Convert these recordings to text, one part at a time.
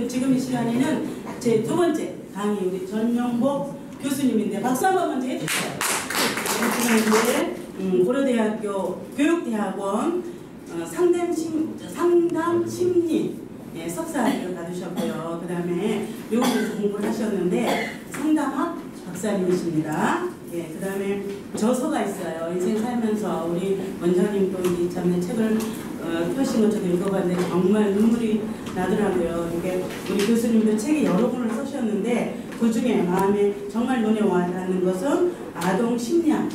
지금 이 시간에는 제 두 번째 강의 우리 전영복 교수님인데 박수 한 번 먼저 해주세요. 지금 고려대학교 교육대학원 상담 심리 석사를 받으셨고요. 그 다음에 미국에서 공부를 하셨는데 상담학 박사님이십니다. 그 다음에 저서가 있어요. 인생 살면서 우리 원장님도 이참에 책을 펴신 거 저도 읽어봤는데 정말 눈물이 나더라고요. 이게 우리 교수님도 책에 여러 권을 쓰셨는데 그 중에 마음에 정말 눈에 와닿는 것은 아동 심리학에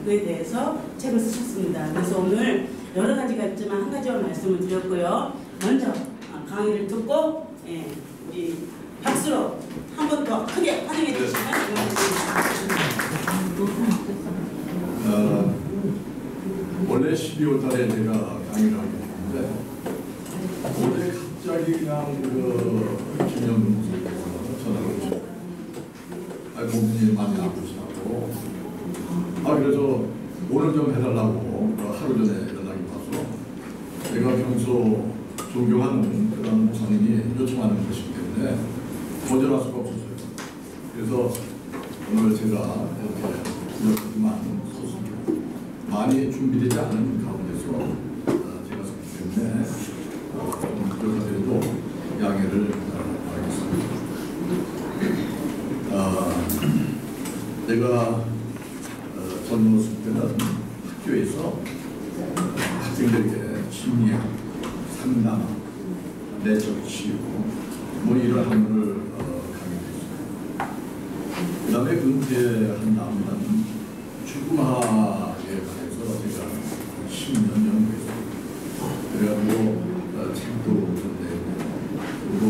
대해서 책을 쓰셨습니다. 그래서 오늘 여러 가지가 있지만 한 가지만 말씀을 드렸고요. 먼저 강의를 듣고 우리 박수로 한 번 더 크게 환영해 주시면 고맙습니다. 원래 12월 달에 제가 강의를 하게 됐는데 어제 갑자기 그냥 김영근 목사님께서 전화를 오셨어요. 몸이 많이 아프시다고. 그래서 오늘 좀 해달라고 하루 전에 연락이 와서 제가 평소 존경하는 그런 목사님이 요청하는 것이기 때문에 거절할 수가 없었어요. 그래서 오늘 제가 이렇게 부족하지만 많이 준비되지 않은 가운데서 제가 썼기 때문에 부족하더라도 양해를 바라겠습니다. 내가 젊었을 때는 학교에서 학생들에게 심리학, 상담, 내적 치유 뭐 이런 학문을 강의했어요. 그 다음에 은퇴한 다음에는 죽음학에 관해서 제가 10년 연구했어요. 그래가지고 책도 내고 그리고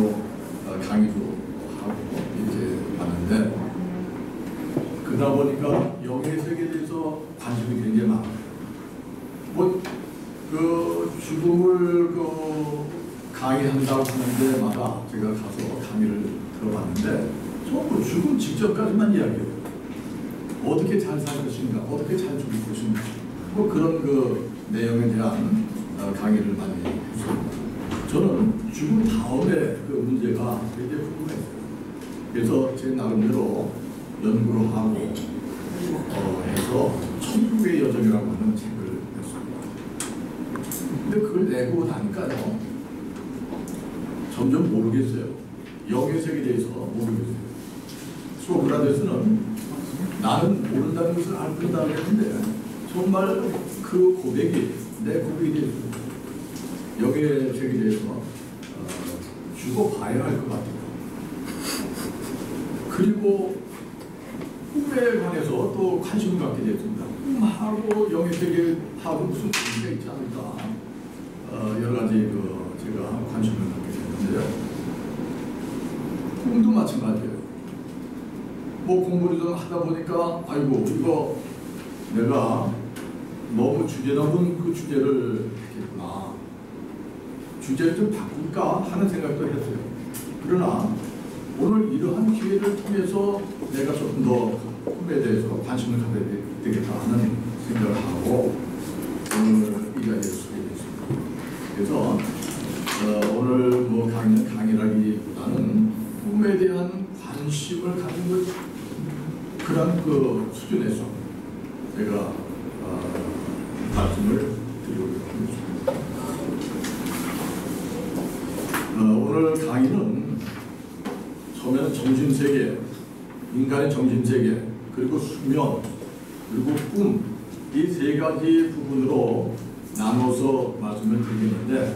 강의도 하고 이렇게 하는데 그러다 보니까 영의 세계에 대해서 관심이 굉장히 많아요. 죽음을 강의한다고 하는 데마다 제가 가서 강의를 들어봤는데 전부 죽음 직전까지만 이야기해요. 어떻게 잘 살 것인가, 어떻게 잘 죽을 것인가, 그런 내용에 대한 강의를 많이 했습니다. 저는 죽음 다음에 문제가 굉장히 궁금했어요. 그래서 제 나름대로 연구를 하고 해서 천국의 여정이라고 하는 책을 냈습니다. 근데 그걸 내고 나니까요 점점 모르겠어요. 영의 세계에 대해서 모르겠어요. 소크라테스는 나는 모른다는 것을 알고 있다고 했는데 정말 그 고백이 내 고백이 되어서 영의 세계에 대해서 죽어봐야 할 것 같아요. 그리고 꿈에 관해서 또 관심을 갖게 됐습니다. 꿈하고 영의 세계하고 무슨 관계가 있지 않을까 여러 가지 제가 관심을 갖게 됐는데요. 꿈도 마찬가지예요. 공부를 좀 하다 보니까 아이고 이거 내가 너무 주제 넘은 그 주제를 했겠구나. 주제를 좀 바꿀까 하는 생각도 했어요. 그러나 오늘 이러한 기회를 통해서 내가 조금 더 꿈에 대해서 관심을 가져야 되겠다 하는 생각을 하고 오늘 이 자리에 서게 됐습니다. 그래서 오늘 강의는 강의라기보다는 꿈에 대한 관심을 가진 것 그런 수준에서 제가 말씀을 드리고 있습니다. 오늘 강의는 처음에는 정신세계, 인간의 정신세계, 그리고 수면, 그리고 꿈, 이 세 가지 부분으로 나눠서 말씀을 드리겠는데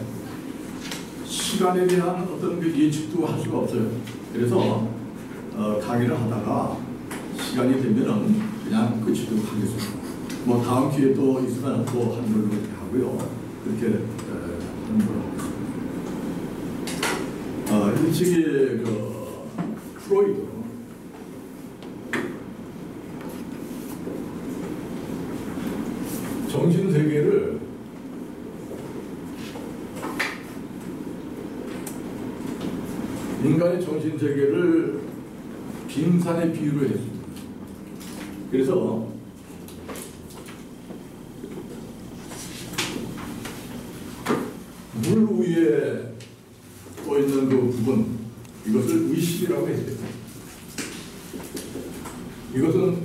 시간에 대한 어떤 예측도 할 수가 없어요. 그래서 강의를 하다가 시간이 되면은 그냥 끝이도록 하겠습니다. 다음 기회 또 있으면 또 한 걸로 이렇게 하고요. 그렇게 하는 걸로 하겠습니다. 일찍이 프로이드 정신세계를 인간의 정신세계를 빙산에 비유를 했습니다. 그래서 물 위에 떠있는 그 부분, 이것을 의식이라고 했어요. 이것은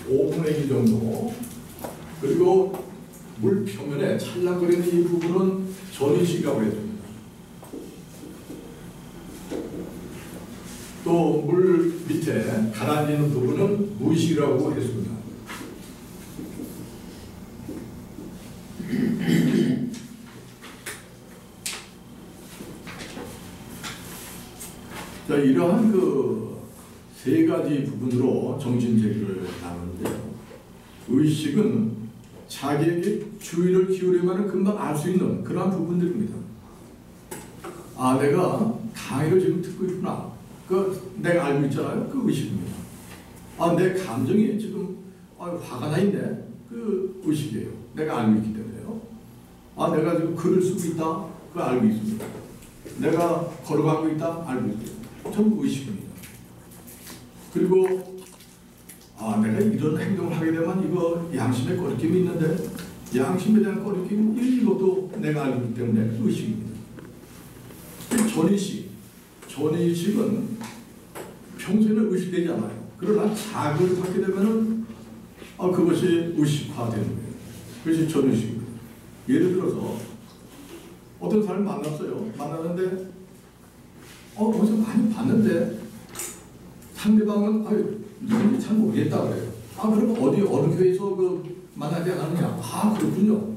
5분의 1 정도, 그리고 물 표면에 찰랑거리는 이 부분은 전의식이라고 했습니다. 또 물 밑에 가라앉는 부분은 무의식이라고 했습니다. 자, 이러한 그 세 가지 부분으로 정신제기를 나누는데요. 의식은 자기에게 주의를 기울이면 금방 알 수 있는 그러한 부분들입니다. 아, 내가 강의를 지금 듣고 있구나. 내가 알고 있잖아요. 그 의식입니다. 아, 내 감정이 지금 화가 나 있네. 그 의식이에요. 내가 알고 있기 때문에요. 아, 내가 지금 글을 쓰고 있다. 그거 알고 있습니다. 내가 걸어가고 있다. 알고 있습니다. 전부 의식입니다. 그리고 아, 내가 이런 행동을 하게 되면 이거 양심에 꺼리낌이 있는데 양심에 대한 꺼리낌 이것도 내가 알고 있기 때문에 의식입니다. 전의식은 평소에는 의식되지 않아요. 그러나 자극을 받게 되면은 그것이 의식화되는 거예요. 그것이 전의식입니다. 예를 들어서 어떤 사람을 만났어요. 만났는데 어디서 많이 봤는데 상대방은 누군지 잘 모르겠다 그래요. 그럼 어느 교회에서 만나지 않았느냐? 그렇군요.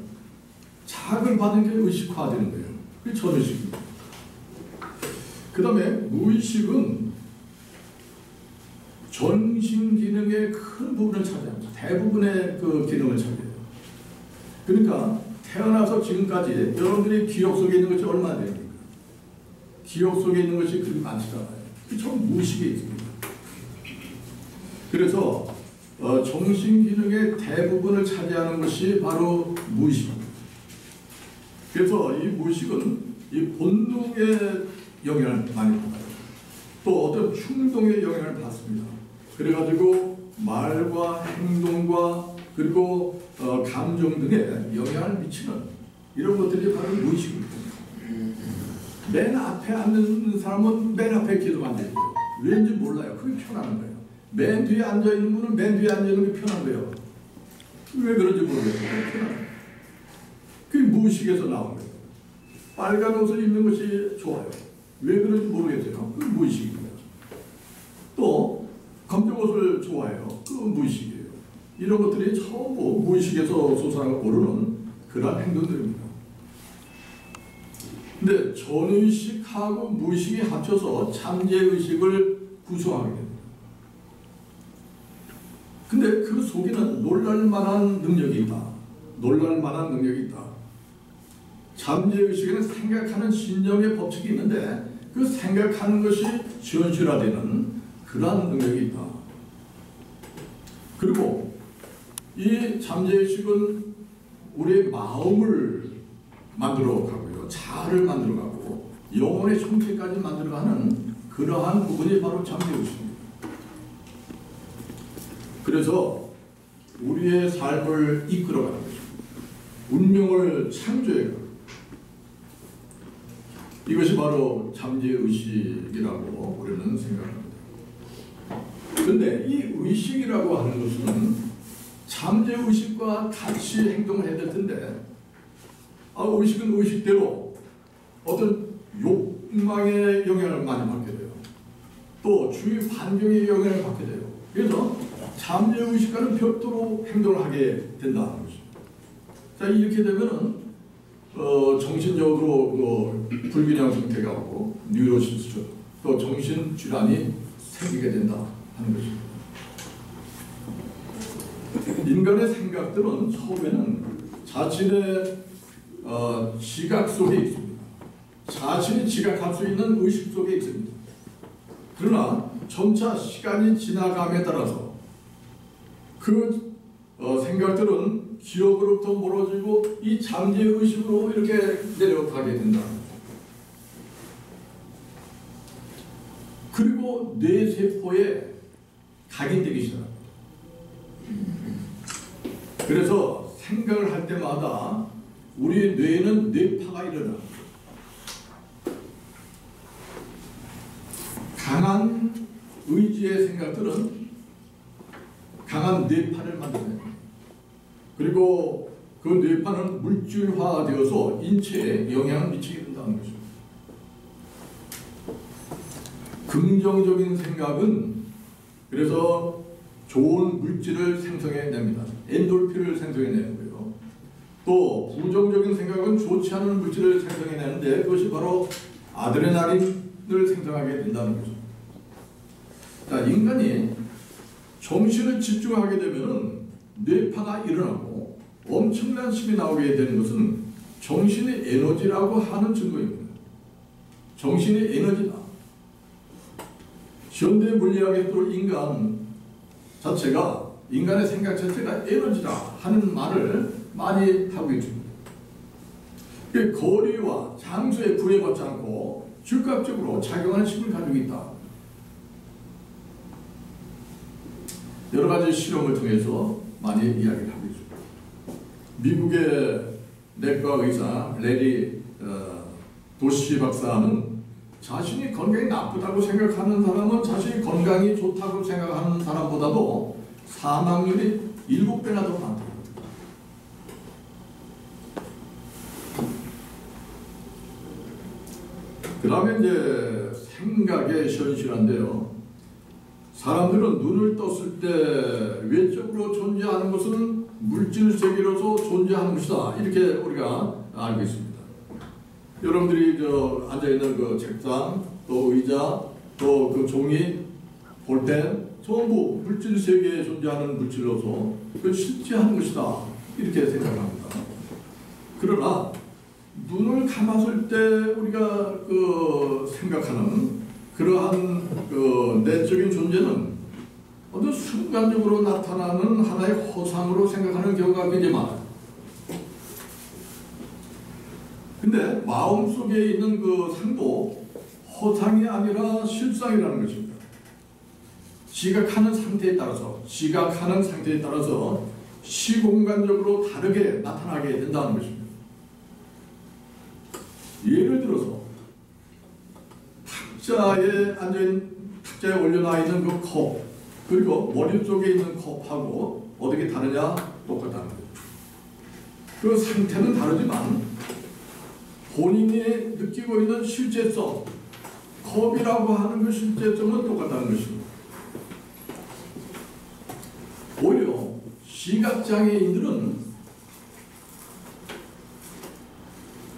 자극을 받은 게 의식화되는 거예요. 그게 전의식입니다. 그 다음에 무의식은 정신 기능의 큰 부분을 차지합니다. 대부분의 그 기능을 차지해요. 그러니까 태어나서 지금까지 여러분들이 기억 속에 있는 것이 얼마나 됩니까? 기억 속에 있는 것이 그렇게 많지가 않아요. 그게 전부 무의식에 있습니다. 그래서 정신 기능의 대부분을 차지하는 것이 바로 무의식입니다. 그래서 이 무의식은 이 본능의 영향을 많이 받아요. 또 어떤 충동의 영향을 받습니다. 그래가지고 말과 행동과 그리고 감정 등에 영향을 미치는 이런 것들이 바로 무의식입니다. 맨 앞에 앉는 사람은 맨 앞에 계속 앉아있어요. 왠지 몰라요. 그게 편한 거예요. 맨 뒤에 앉아있는 분은 맨 뒤에 앉아있는 게 편한 거예요. 왜 그런지 모르겠어요. 편한 그게 무의식에서 나온 거예요. 빨간 옷을 입는 것이 좋아요. 왜 그런지 모르겠어요. 그게 무의식입니다. 또 검정 옷을 좋아해요. 그건 무의식이에요. 이런 것들이 전부 무의식에서 솟아오르는 그런 행동들입니다. 근데 전의식하고 무의식이 합쳐서 잠재의식을 구성하게 됩니다. 근데 그 속에는 놀랄만한 능력이 있다. 놀랄만한 능력이 있다. 잠재의식에는 생각하는 신념의 법칙이 있는데 그 생각하는 것이 현실화되는 그러한 능력이 있다. 그리고 이 잠재의식은 우리의 마음을 만들어가고요. 자아를 만들어가고 영혼의 형태까지 만들어가는 그러한 부분이 바로 잠재의식입니다. 그래서 우리의 삶을 이끌어가는 것입니다. 운명을 창조해가는 이것이 바로 잠재의식이라고 우리는 생각합니다. 그런데 이 의식이라고 하는 것은 잠재의식과 같이 행동을 해야 될 텐데 의식은 의식대로 어떤 욕망의 영향을 많이 받게 돼요. 또 주위 환경의 영향을 받게 돼요. 그래서 잠재의식과는 별도로 행동을 하게 된다는 것이죠. 자, 이렇게 되면은 정신적으로 불균형 상태가 오고 뉴로시스 또 정신질환이 생기게 된다 하는 것입니다. 인간의 생각들은 처음에는 자신의 지각 속에 있습니다. 자신이 지각할 수 있는 의식 속에 있습니다. 그러나 점차 시간이 지나감에 따라서 그 생각들은 기억으로부터 멀어지고 이 잠재의식으로 이렇게 내려가게 된다. 그리고 뇌세포에 각인되기 시작합니다. 그래서 생각을 할 때마다 우리 뇌에는 뇌파가 일어납니다. 강한 의지의 생각들은 강한 뇌파를 만드는, 그리고 그 뇌파는 물질화되어서 인체에 영향을 미치게 된다는 것입니다. 긍정적인 생각은 그래서 좋은 물질을 생성해냅니다. 엔돌핀을 생성해내고요. 또 부정적인 생각은 좋지 않은 물질을 생성해내는데 그것이 바로 아드레날린을 생성하게 된다는 거죠. 자, 인간이 정신을 집중하게 되면은 뇌파가 일어나고 엄청난 힘이 나오게 되는 것은 정신의 에너지라고 하는 증거입니다. 정신의 에너지다. 현대 물리학에서도 인간 자체가, 인간의 생각 자체가 에너지다 하는 말을 많이 하고 있습니다. 거리와 장소에 구애받지 않고 즉각적으로 작용하는 힘을 가지고 있다. 여러 가지 실험을 통해서 많이 이야기를 하고 있습니다. 미국의 내과 의사 레리 도시 박사는 자신이 건강이 나쁘다고 생각하는 사람은 자신이 건강이 좋다고 생각하는 사람보다도 사망률이 7배나 더 많다. 그 다음에 이제 생각의 현실한데요. 사람들은 눈을 떴을 때 외적으로 존재하는 것은 물질 세계로서 존재하는 것이다. 이렇게 우리가 알고 있습니다. 여러분들이 앉아있는 그 책상, 또 의자, 또 그 종이, 볼펜, 전부 물질 세계에 존재하는 물질로서 그 실제하는 것이다. 이렇게 생각합니다. 그러나 눈을 감았을 때 우리가 그 생각하는 그러한 그 내적인 존재는 어떤 순간적으로 나타나는 하나의 허상으로 생각하는 경우가 굉장히 많아요. 근데 마음속에 있는 그 상도 허상이 아니라 실상이라는 것입니다. 지각하는 상태에 따라서 시공간적으로 다르게 나타나게 된다는 것입니다. 예를 들어서 탁자에 올려놔 있는 그 컵, 그리고 머릿속에 있는 컵하고 어떻게 다르냐? 똑같다는 거죠. 그 상태는 다르지만 본인이 느끼고 있는 실제성, 컵이라고 하는 그 실제성은 똑같다는 것입니다. 오히려 시각장애인들은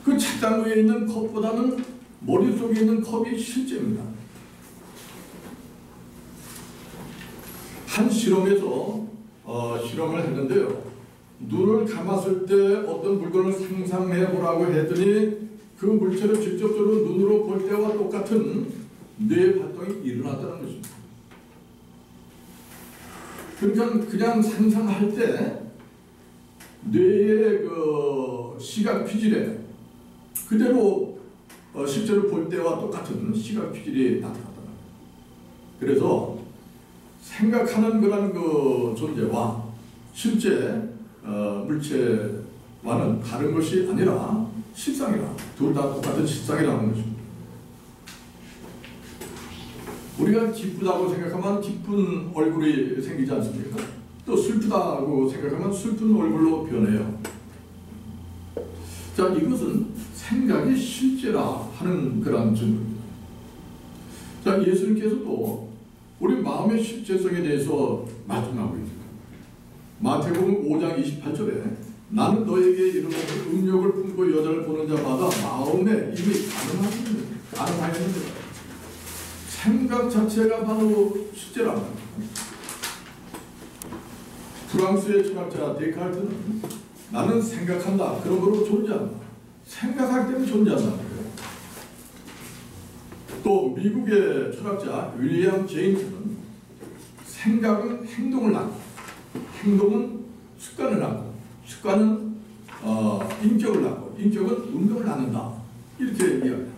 그 책상 위에 있는 컵보다는 머릿속에 있는 컵이 실제입니다. 한 실험에서 실험을 했는데요. 눈을 감았을 때 어떤 물건을 상상해 보라고 했더니 그 물체를 직접적으로 눈으로 볼 때와 똑같은 뇌 활동이 일어났다는 것입니다. 그러니까 그냥 상상할 때 뇌의 그 시각 피질에 그대로 실제로 볼 때와 똑같은 시각 피질이 나타났다. 그래서 생각하는 그런 그 존재와 실제 물체와는 다른 것이 아니라 실상이라, 둘 다 똑같은 실상이라는 것입니다. 우리가 기쁘다고 생각하면 기쁜 얼굴이 생기지 않습니까? 또 슬프다고 생각하면 슬픈 얼굴로 변해요. 자, 이것은 생각이 실제라 하는 그런 증거입니다. 자, 예수님께서도 우리 마음의 실제성에 대해서 말씀하고 있습니다. 마태복음 5장 28절에 나는 너에게 이르노니 음욕을 품고 여자를 보는 자마다 마음에 이미 가능하였는데 생각 자체가 바로 실제랍니다. 프랑스의 철학자 데카르트는 나는 생각한다. 그러므로 존재한다. 생각하기 때문에 존재한다는 거예요. 또 미국의 철학자 윌리엄 제임스는 생각은 행동을 낳고 행동은 습관을 낳고 습관은 인격을 낳고 인격은 운동을 낳는다. 이렇게 이야기합니다.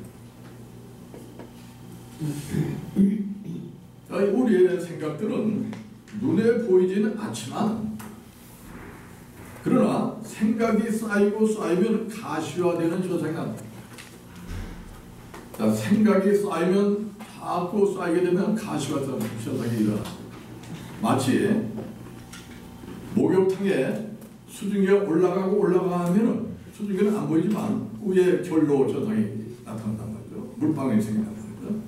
우리의 생각들은 눈에 보이지는 않지만 그러나 생각이 쌓이면 가시화되는 현상이 납니다. 자, 생각이 쌓이면 자꾸 쌓이게 되면 가시화성 현상이 일어나. 마치 목욕탕에 수증기가 올라가면은 수증기는 안 보이지만 위에 결로 현상이 나타난단 말이죠. 물방울이 생긴단 말이죠.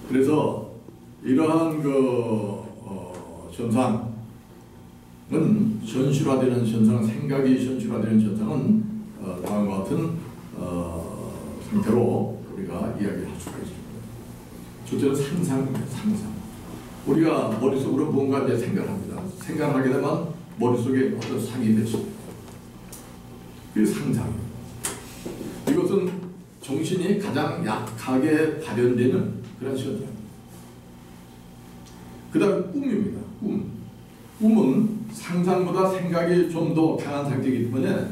그래서 이러한 현상은 현실화되는 현상, 생각이 현실화되는 현상은 다음과 같은 상태로 우리가 이야기할 수가 있습니다. 첫째는 상상입니다. 상상. 우리가 머릿속으로 뭔가 이제 생각합니다. 생각하게 되면 머릿속에 어떤 상이 되십니다. 그게 상상입니다. 이것은 정신이 가장 약하게 발현되는 그런 현상. 그 다음 꿈입니다. 꿈은 상상보다 생각이 좀 더 강한 상태이기 때문에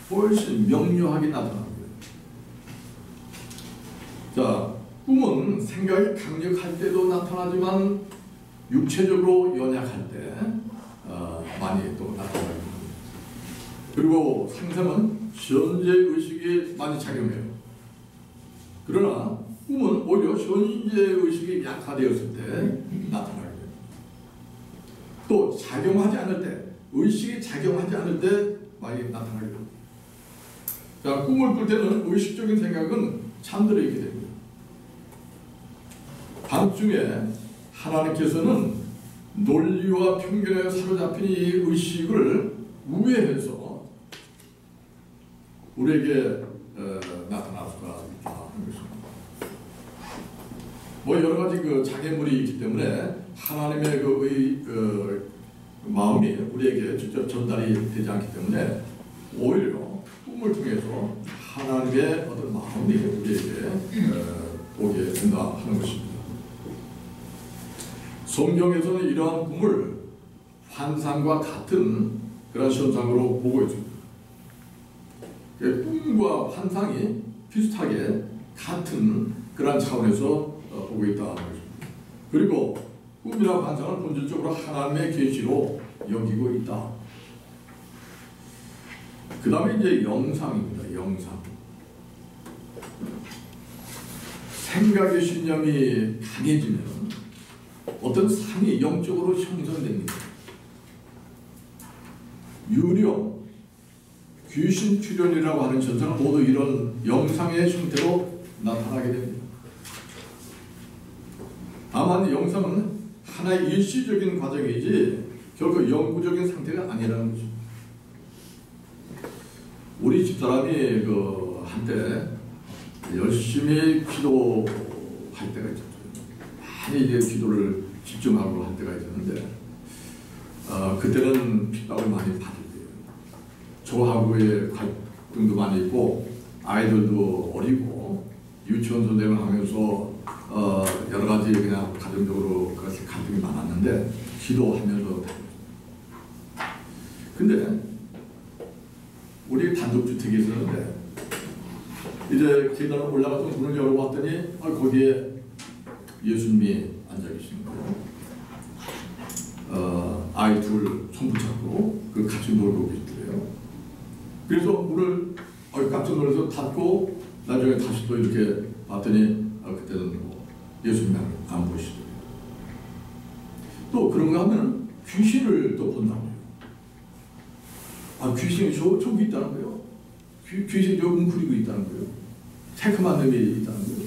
훨씬 명료하게 나타납니다. 자, 꿈은 생각이 강력할 때도 나타나지만 육체적으로 연약할 때 많이 또 나타납니다. 그리고 상상은 현재 의식이 많이 작용해요. 그러나 꿈은 오히려 현재 의식이 약화되었을 때 나타나게 됩니다. 또 작용하지 않을 때, 의식이 작용하지 않을 때 많이 나타나게 됩니다. 자, 꿈을 꿀 때는 의식적인 생각은 잠들어 있게 됩니다. 밤중에 하나님께서는 논리와 편견에 사로잡힌 이 의식을 우회해서 우리에게 나타날 수가 있다 하는 것입니다. 뭐 여러 가지 장애물이 있기 때문에 하나님의 마음이 우리에게 직접 전달이 되지 않기 때문에 오히려 꿈을 통해서 하나님의 어떤 마음이 우리에게 오게 된다 하는 것입니다. 성경에서는 이러한 꿈을 환상과 같은 그런 현상으로 보고 있습니다. 꿈과 환상이 비슷하게 같은 그런 차원에서 보고 있다는 것입니다. 그리고 꿈이나 환상은 본질적으로 하나님의 계시로 여기고 있다. 그 다음에 이제 영상입니다. 영상. 생각의 신념이 강해지면 어떤 상이 영적으로 형성됩니다. 유령, 귀신 출현이라고 하는 현상은 모두 이런 영상의 형태로 나타나게 됩니다. 다만 영상은 하나의 일시적인 과정이지 결국 영구적인 상태가 아니라는 것입니다. 우리 집사람이 한때 열심히 기도할 때가 있었죠. 많이 이제 기도를 집중하고 할 때가 있었는데 그때는 핍박을 많이 받을 때예요. 저하고의 갈등도 많이 있고 아이들도 어리고 유치원 선생을 하면서 여러 가지 그냥 가정적으로 그것이 갈등이 많았는데 기도하면서 근데 우리 단독주택이 있었는데 이제 계단을 올라가서 문을 열어봤더니 거기에 예수님이 앉아 계신 거예요. 아이 둘 손 붙잡고 같이 놀고 계시더래요. 그래서 문을 깜짝 놀라서 닫고 나중에 다시 또 이렇게 봤더니 그때는 예수님이 안 보이시더래요. 또 그런가 하면 귀신을 또 본다고요. 귀신이 저기 있다는 거예요. 귀신이 저 웅크리고 있다는 거예요. 새카만 놈이 있다는 거예요.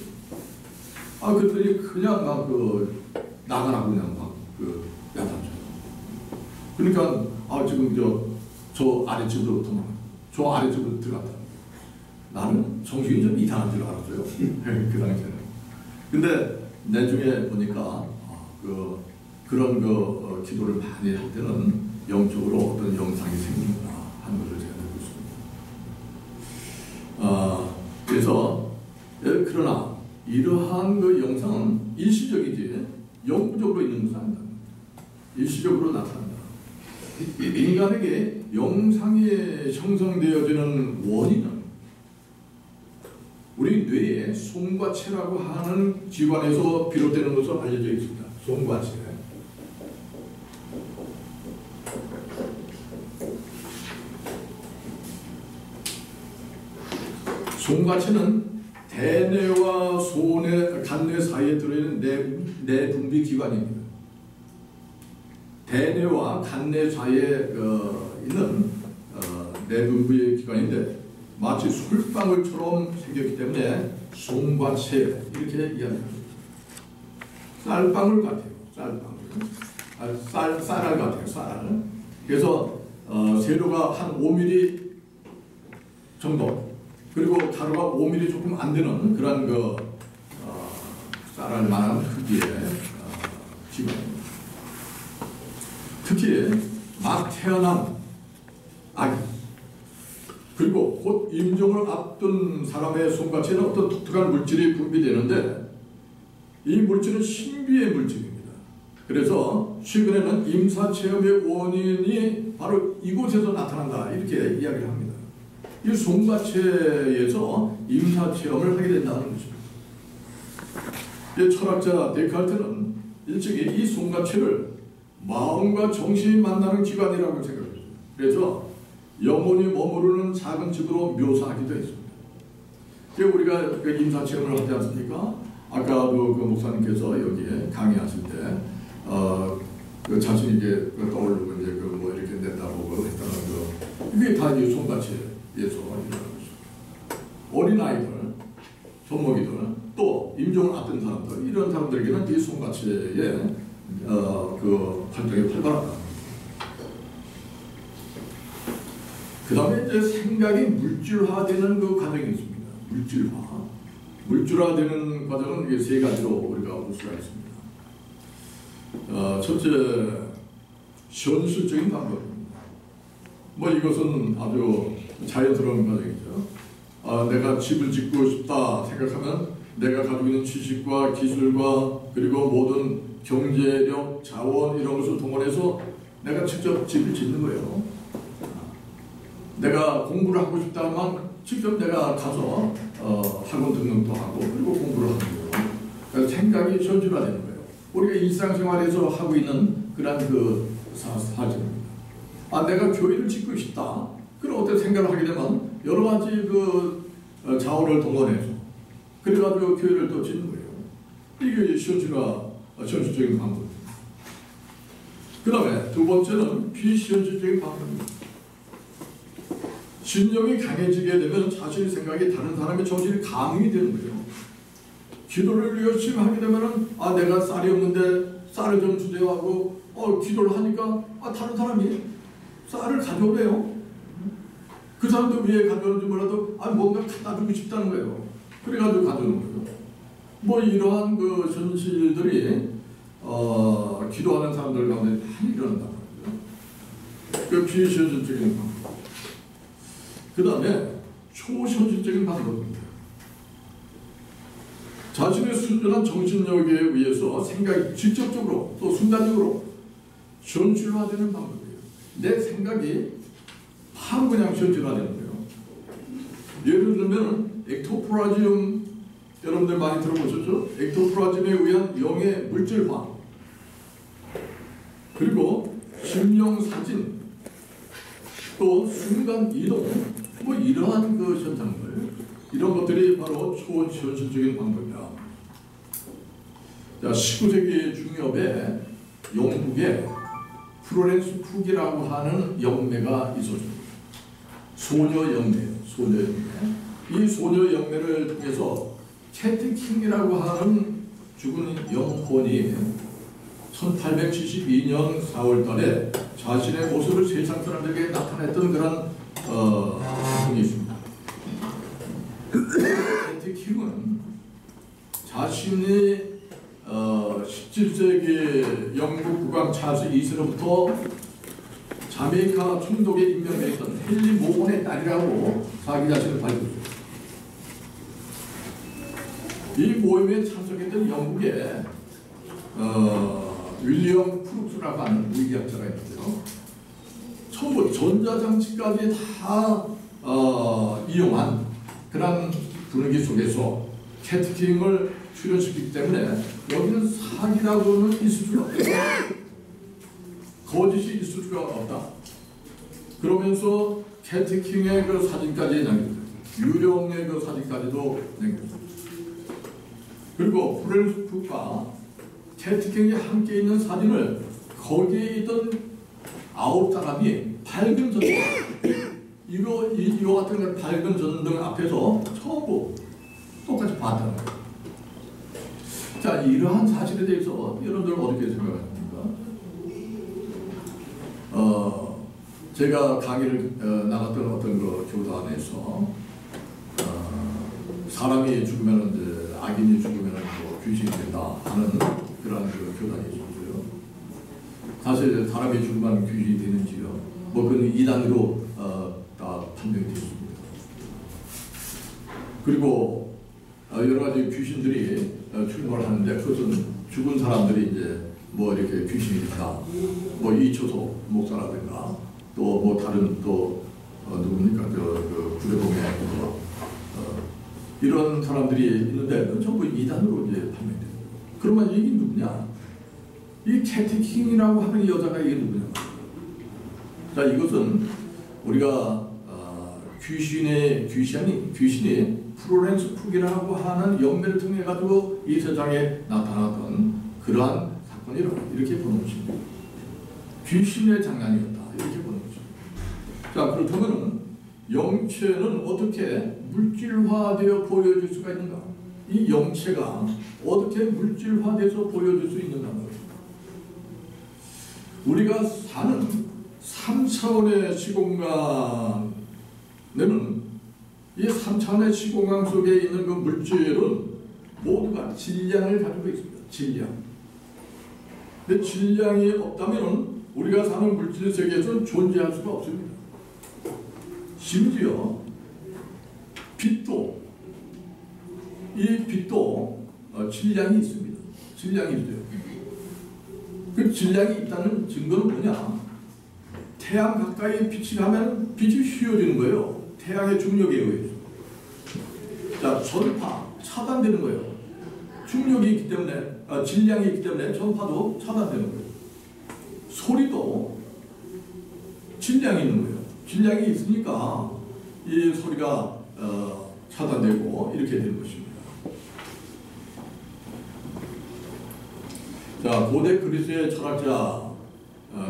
그랬더니 그냥 막 나가라고 그냥 막 야단쳐요. 그러니까 지금 저 아래쪽으로 도망가. 저 아래쪽으로 들어갔다. 나는 정신이 좀 이상한 줄 알았어요. 그 당시에는. 근데 나중에 보니까 그런 기도를 많이 할 때는 영적으로 어떤 영상이 생기는구나 하는 것을 제가 알고 있습니다. 그래서 그러나 이러한 영상은 일시적이지 영구적으로 있는 것은 아니다. 일시적으로 나타난다. 인간에게 영상이 형성되어지는 원인은 우리 뇌의 송과체라고 하는 기관에서 비롯되는 것으로 알려져 있습니다. 송과체. 송가체는 대뇌와 소뇌, 간뇌 사이에 들어있는 내분비 기관입니다. 대뇌와 간뇌 사이에 있는 내분비 기관인데 마치 솔방울처럼 생겼기 때문에 송과체 이렇게 이야기합니다. 쌀방울 같아요. 쌀방울. 쌀알 같아요. 쌀알. 그래서 세로가 한 5mm 정도, 그리고 가로가 5mm 조금 안 되는 그런 쌀알만한 크기의 기관입니다. 특히 막 태어난 아기, 그리고 곧 임종을 앞둔 사람의 손가체는 어떤 독특한 물질이 분비되는데 이 물질은 신비의 물질입니다. 그래서 최근에는 임사체험의 원인이 바로 이곳에서 나타난다 이렇게 이야기를 합니다. 이 손가체에서 임사체험을 하게 된다는 것입니다. 철학자 데카르트는 일찍이 이 손가체를 마음과 정신이 만나는 기관이라고 생각합니다. 그래서 영혼이 머무르는 작은 집으로 묘사하기도 했습니다. 우리가 임사체험을 하지 않습니까? 아까 그 목사님께서 여기에 강의하실 때 자신이 이제 떠오르고 이제 뭐 이렇게 냈다고 했다는 이게 다 이 손가체에서 일어나는 것입니다. 어린아이들, 젖먹이들, 또 임종을 앞둔 사람들, 이런 사람들에게는 이 손가체의 활동이 활발하다. 그 다음에 이제 생각이 물질화되는 그 과정이 있습니다. 물질화되는 과정은 이게 세 가지로 우리가 볼 수가 있습니다. 첫째, 현실적인 방법입니다. 뭐 이것은 아주 자연스러운 과정이죠. 내가 집을 짓고 싶다 생각하면 내가 가지고 있는 지식과 기술과 그리고 모든 경제력, 자원 이런 것을 동원해서 내가 직접 집을 짓는 거예요. 내가 공부를 하고 싶다면 직접 내가 가서 학원 등록도 하고 그리고 공부를 하는 거예요. 그래서 생각이 현실화되는 거예요. 우리가 일상생활에서 하고 있는 그런 사정입니다. 내가 교회를 짓고 싶다. 그럼 어떤 생각을 하게 되면 여러 가지 자원을 동원해서 그래가지고 교회를 또 짓는 거예요. 이게 현실적인 방법입니다. 그 다음에 두 번째는 비현실적인 방법입니다. 신념이 강해지게 되면 자신의 생각이 다른 사람의 정신이 감흥이 되는 거예요. 기도를 열심히 하게 되면 내가 쌀이 없는데 쌀을 좀 주세요 하고 기도를 하니까 다른 사람이 쌀을 가져오래요. 그 사람도 왜 가져오는지 몰라도 뭔가 갖다 주고 싶다는 거예요. 그래가지고 가져오는 거예요. 뭐 이러한 현실들이 기도하는 사람들 가운데 많이 일어난단 말이죠. 그 비현실적인 방법. 그 다음에 초현실적인 방법입니다. 자신의 순전한 정신력에 의해서 생각이 직접적으로 또 순간적으로 현실화되는 방법이에요. 내 생각이 바로 그냥 현실화되는 거예요. 예를 들면 액토플라즘, 여러분들 많이 들어보셨죠? 액토플라즘에 의한 영의 물질화, 그리고 심령사진, 또 순간이동, 뭐 이러한 현상들, 이런 것들이 바로 초현실적인 방법이다. 자, 19세기 중엽에 영국에 플로렌스 쿡이라고 하는 영매가 있었습니다. 소녀 영매예요. 소녀 영매. 이 소녀 영매를 통해서 캐티 킹이라고 하는 죽은 영혼이 1872년 4월달에 자신의 모습을 세상 사람들에게 나타냈던 그런 작품이 있습니다. 캐티 킹은 자신이 17세기 영국 국왕 찰스 2세로부터 자메이카 총독에 임명되어 있던 헨리 모건의 딸이라고 자기 자신을 밝혔습니다. 이 모임에 참석했던 영국의 윌리엄 프룩스라고 하는 물리학자가 있는데요. 전부 전자장치까지 다 이용한 그런 분위기 속에서 캐티킹을 출연시키기 때문에 여기는 사기라고는 있을 수가 없다. 거짓이 있을 수가 없다. 그러면서 캐티킹의 그 사진까지 남깁니다. 유령의 그 사진까지도 남겼습니다. 그리고 프랜스프가 캐트킹이 함께 있는 사진을 거기에 있던 9사람이 밝은 전등, 이거 같은 걸 밝은 전등 앞에서 처음 똑같이 봤다는 거예요. 자, 이러한 사실에 대해서 여러분들 어떻게 생각하십니까? 제가 강의를 나갔던 어떤 그 교단에서 사람이 죽으면 이제 악인이 죽으면 뭐 귀신이 된다 하는 그러한 그 교단이 있었고요. 사실 사람이 죽으면 귀신이 되는지요? 뭐 그건 이단으로 다 판명이 됐습니다. 그리고 여러 가지 귀신들이 출몰을 하는데 그것은 죽은 사람들이 이제 뭐 이렇게 귀신이 된다. 뭐 이초소 목사라든가 또 뭐 다른 또 누굽니까 그 구례동에 이런 사람들이 있는데 그 전부 이단으로 이제 판명돼요. 그러면 이게 누구냐? 이 캐티킹이라고 하는 이 여자가 이게 누구냐? 자, 이것은 우리가 귀신이 플로렌스 푸기라고 하는 영매를 통해 가지고 이 세상에 나타났던 그러한 사건이라고 이렇게 보는 것입니다. 귀신의 장난이었다 이렇게 보는 것입니다. 자, 그렇다면 영체는 어떻게 물질화되어 보여질 수가 있는가? 이 영체가 어떻게 물질화돼서 보여질 수 있는가? 우리가 사는 3차원의 시공간에는 이 3차원의 시공간 속에 있는 그 물질은 모두가 질량을 가지고 있습니다. 질량. 근데 질량이 없다면 우리가 사는 물질 세계에서는 존재할 수가 없습니다. 심지어 빛도, 이 빛도 질량이 있습니다. 질량이 있어요. 그 질량이 있다는 증거는 뭐냐? 태양 가까이 빛이 가면 빛이 휘어지는 거예요. 태양의 중력에 의해서. 자, 전파 차단되는 거예요. 중력이 있기 때문에, 질량이 있기 때문에 전파도 차단되는 거예요. 소리도 질량이 있는 거예요. 질량이 있으니까 이 소리가 차단되고 이렇게 되는 것입니다. 자, 고대 그리스의 철학자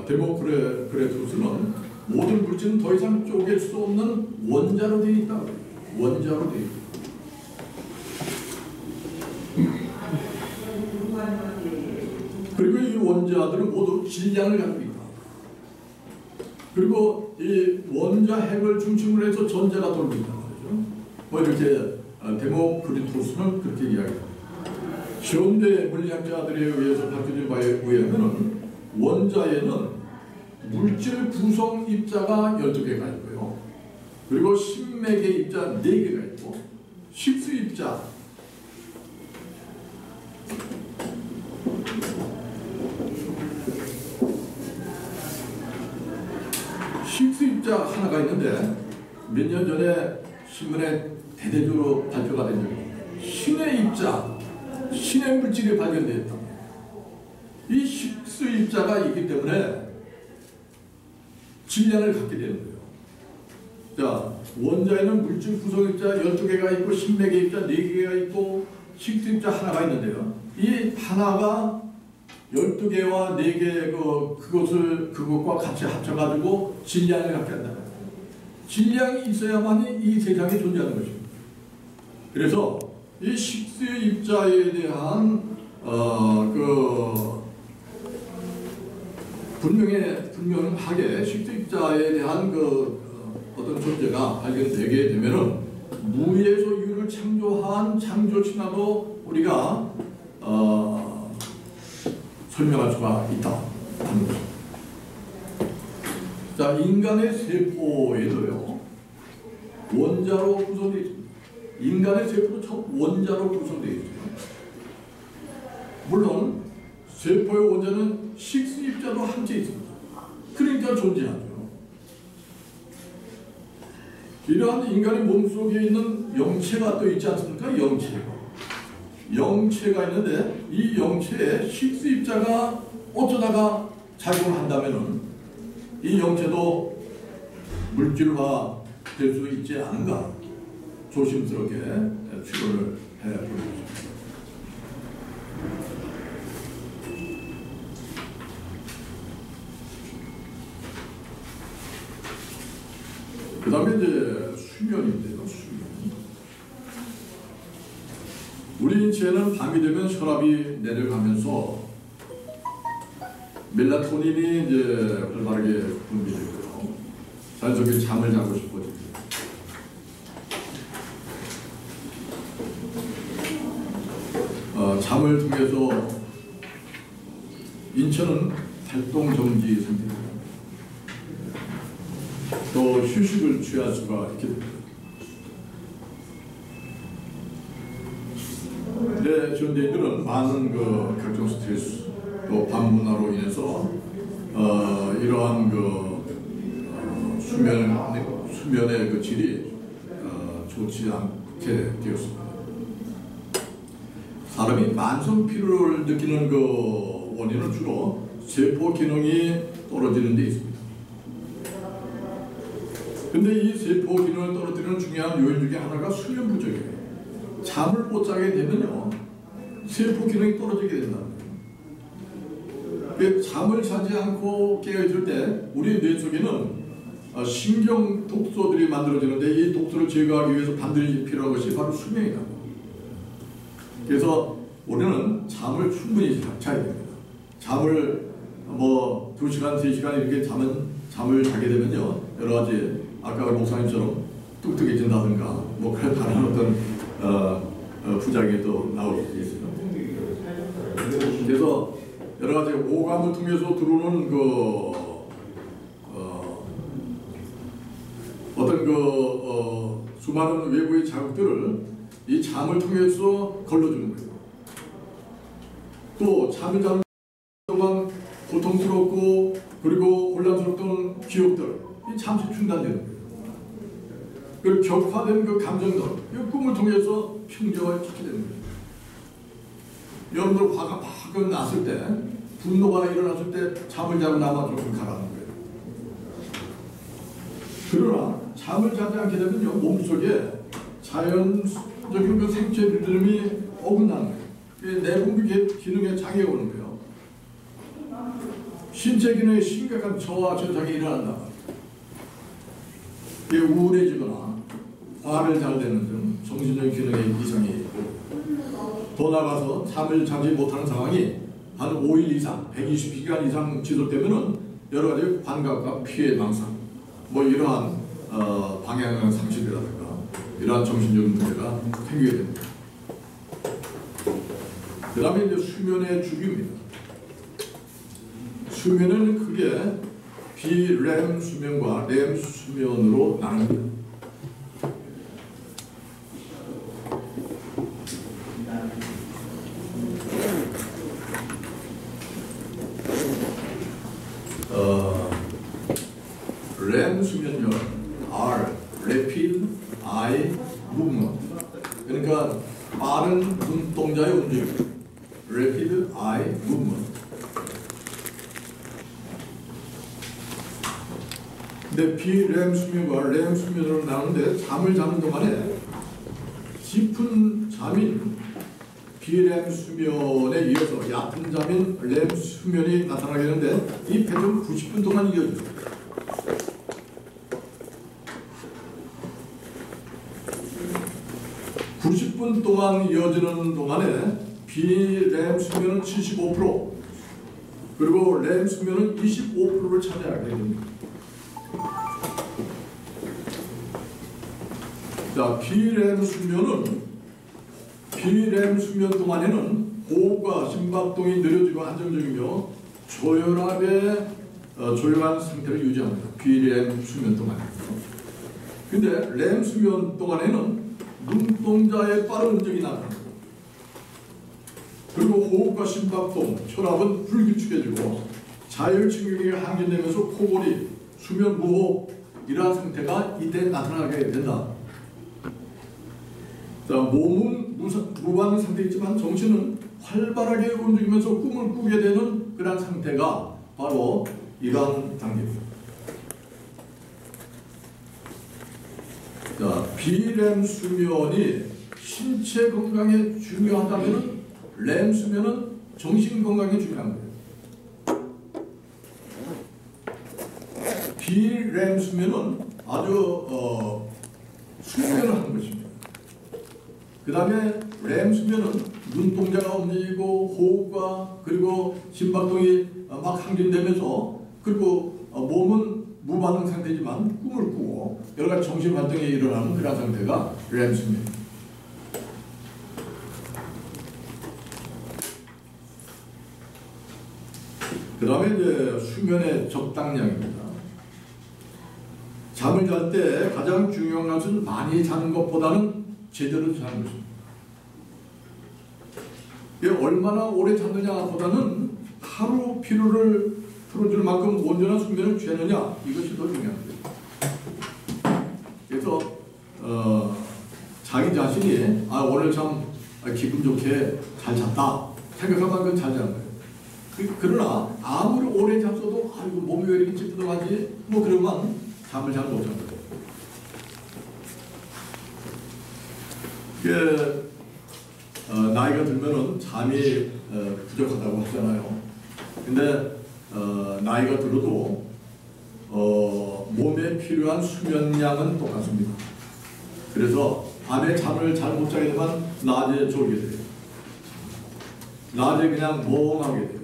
데모크리토스는 모든 물질은 더 이상 쪼갤 수 없는 원자로 되어 있다. 원자로 되어 있다. 그리고 이 원자들은 모두 질량을 가지고 있다. 그리고 이 원자 핵을 중심으로 해서 전자가 돌고 있단 말이죠. 뭐 이렇게 데모크리토스는 그렇게 이야기합니다. 현대 물리학자들에 의해서 밝혀진 바에 의하면 원자에는 물질 구성 입자가 12개가 있고요. 그리고 신맥의 입자 4개가 있고 식수 입자 하나가 있는데 몇 년 전에 신문에 대대적으로 발표가 된 적이 있습니다. 신의 입자, 신의 물질이 발견되었다. 이 식수 입자가 있기 때문에 질량을 갖게 되는 거예요. 자, 원자에는 물질 구성 입자 12개가 있고 신맥의 입자 4개가 있고 식수 입자 하나가 있는데요. 이 하나가 12개와 4개 그것과 같이 합쳐가지고 질량을 갖게 한다. 질량이 있어야만이 이 세상에 존재하는 것입니다. 그래서 이 식수 입자에 대한 분명하게 식수 입자에 대한 어떤 존재가 발견되게 되면은 무에서 유를 창조한 창조 신화도 우리가 설명할 수가 있다 하는 것입니다. 자, 인간의 세포에도요 원자로 구성되어 있습니다. 인간의 세포도 전 원자로 구성되어 있어요. 물론 세포의 원자는 식수 입자도 함께 있습니다. 그러니까 존재하죠. 이러한 인간의 몸속에 있는 영체가 또 있지 않습니까? 영체가 있는데 이 영체에 식수 입자가 어쩌다가 작용을 한다면은 이 영체도 물질화 될 수 있지 않은가? 조심스럽게 추론을 해보겠습니다. 그 다음에 이제 수면인데요. 수면. 우리 인체는 밤이 되면 혈압이 내려가면서 멜라토닌이 이제 활발하게 분비되고요. 자연스럽게 잠을 자고 싶어집니다. 잠을 통해서 인체는 활동 정지 상태입니다. 또 휴식을 취할 수가 있게 됩니다. 네, 현대인들은 많은 각종 스트레스 또 밤문화로 인해서 이러한 수면의 질이 좋지 않게 되었습니다. 사람이 만성 피로를 느끼는 원인은 주로 세포 기능이 떨어지는 데 있습니다. 근데 이 세포 기능을 떨어뜨리는 중요한 요인 중에 하나가 수면 부족이에요. 잠을 못 자게 되면요, 세포 기능이 떨어지게 된다. 잠을 자지 않고 깨어있을 때 우리 뇌 속에는 신경 독소들이 만들어지는데 이 독소를 제거하기 위해서 반드시 필요한 것이 바로 수면이다. 그래서 우리는 잠을 충분히 자야 됩니다. 잠을 2시간, 3시간 이렇게 잠을 자게 되면요, 여러 가지 아까 목사님처럼 뚝뚝해진다든가 그런 다른 어떤 부작용이 또 나올 수 있어요. 그래서 여러 가지 오감을 통해서 들어오는 어떤 수많은 외부의 자극들을 이 잠을 통해서 걸러주는 거예요. 또 잠을 자는 동안 고통스럽고 그리고 혼란스럽던 기억들, 이 잠시 중단되는 거예요. 그 격화된 감정들, 이 꿈을 통해서 평정화시키게 되는 거예요. 여러분들 화가 막 났을 때, 분노가 일어났을 때 잠을 자고 나면 조금 가라는 거예요. 그러나 잠을 자지 않게 되면요, 몸속에 자연적인 생체 리듬이 어긋나는 거예요. 내분비 기능에 장애가 오는 거예요. 신체 기능에 심각한 저하 현상이 일어난다. 우울해지거나 화를 잘 내는 등 정신적 기능에 이상이 있고, 더 나아가서 잠을 자지 못하는 상황이 한 5일 이상, 120시간 이상 지속되면은 여러 가지 환각과 피해 망상, 이러한 방향 상실이라든가 이러한 정신적인 문제가 생기게 됩니다. 그 다음에 이제 수면의 주기입니다. 수면은 크게 비렘 수면과 렘 수면으로 나눕니다. 렘 수면은 R, Rapid Eye Movement, 그러니까 빠른 눈동자의 움직임, Rapid Eye Movement. 근데 비렘 수면과 렘 수면으로 나오는데, 잠을 자는 동안에 깊은 잠인 비렘 수면에 이어서 얕은 잠인 렘 수면이 나타나게 되는데, 이 패턴은 90분 동안 이어집니다. 90분 동안 이어지는 동안에 비렘 수면은 75%, 그리고 렘 수면은 25%를 차지하게 됩니다. 자, 비렘 수면 동안에는 호흡과 심박동이 느려지고 안정적이며 조용한 상태를 유지합니다. 비렘 수면 동안에. 근데 렘 수면 동안에는 눈동자의 빠른 움직임이 나타납니다. 그리고 호흡과 심박동, 혈압은 불규칙해지고 자율신경이 항진되면서 코골이, 수면 무호흡, 이러한 상태가 이때 나타나게 된다. 자, 몸은 무방 상태이지만 정신은 활발하게 움직이면서 꿈을 꾸게 되는 그런 상태가 바로 이러한 단계입니다. 자, 비렘 수면이 신체 건강에 중요하다면 렘 수면은 정신 건강에 중요한 거예요. 비렘 수면은 아주 숙면을 하는 것입니다. 그 다음에 렘 수면은 눈동자가 움직이고 호흡과 그리고 심박동이 막 항진되면서 그리고 몸은 무반응 상태지만 꿈을 꾸고 여러 가지 정신 활동이 일어나는 그런 상태가 렘 수면입니다. 그 다음에 이제 수면의 적당량입니다. 잠을 잘 때 가장 중요한 것은 많이 자는 것보다는 제대로 자는 것입니다. 얼마나 오래 잤느냐 보다는 하루 피로를 풀어줄 만큼 온전한 수면을 취하느냐 이것이 더 중요합니다. 그래서 자기 자신이 오늘 참 기분 좋게 잘 잤다 생각하면 그건 잘 자는 거예요. 그러나 아무리 오래 잤어도 아이고 몸이 왜 이렇게 찌뿌둥하지 뭐 그러면 잠을 잘 못 자는 거예요. 나이가 들면은 잠이 부족하다고 하잖아요. 근데 나이가 들어도 몸에 필요한 수면량은 똑같습니다. 그래서 밤에 잠을 잘 못 자게 되면 낮에 졸게 돼요. 낮에 그냥 멍하게 돼요.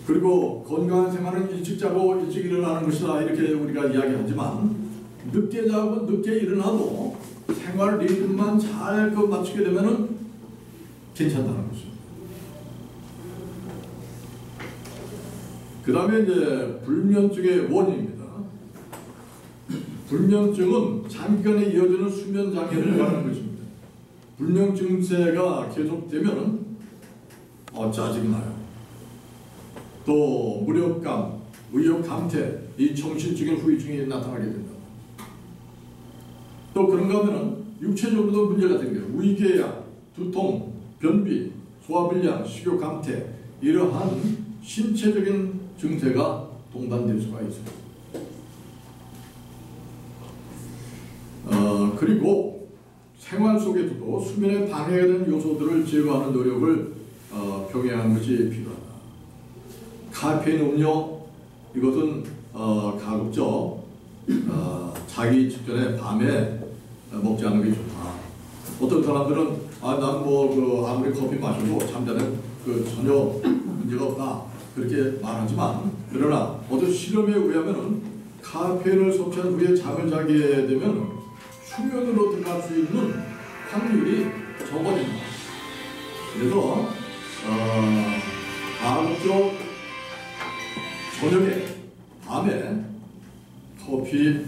그리고 건강한 생활은 일찍 자고 일찍 일어나는 것이다 이렇게 우리가 이야기하지만 늦게 자고 늦게 일어나도 생활 리듬만 잘 맞추게 되면은 괜찮다는 거죠. 그 다음에 이제 불면증의 원인입니다. 불면증은 장기간에 이어지는 수면 장애를 말하는 것입니다. 불면 증세가 계속되면은 짜증이 나요. 또 무력감, 의욕 감퇴, 이 정신적인 후유증이 나타나게 됩니다. 또 그런가 하면은 육체적으로도 문제가 생겨요. 위궤양, 두통, 변비, 소화불량, 식욕 감퇴 이러한 신체적인 증세가 동반될 수가 있습니다. 그리고 생활 속에서도 수면에 방해가 되는 요소들을 제거하는 노력을 병행하는 것이 필요하다. 카페인 음료 이것은 가급적 자기 직전에 밤에 먹지 않는 게 좋다. 어떤 사람들은 난 뭐 아무리 커피 마셔도 잠자는 전혀 문제가 없다 그렇게 말하지만 그러나 어떤 실험에 의하면은 카페인을 섭취한 후에 잠을 자게 되면 수면으로 들어갈 수 있는 확률이 적어집니다. 그래서 가급적 저녁에 밤에 커피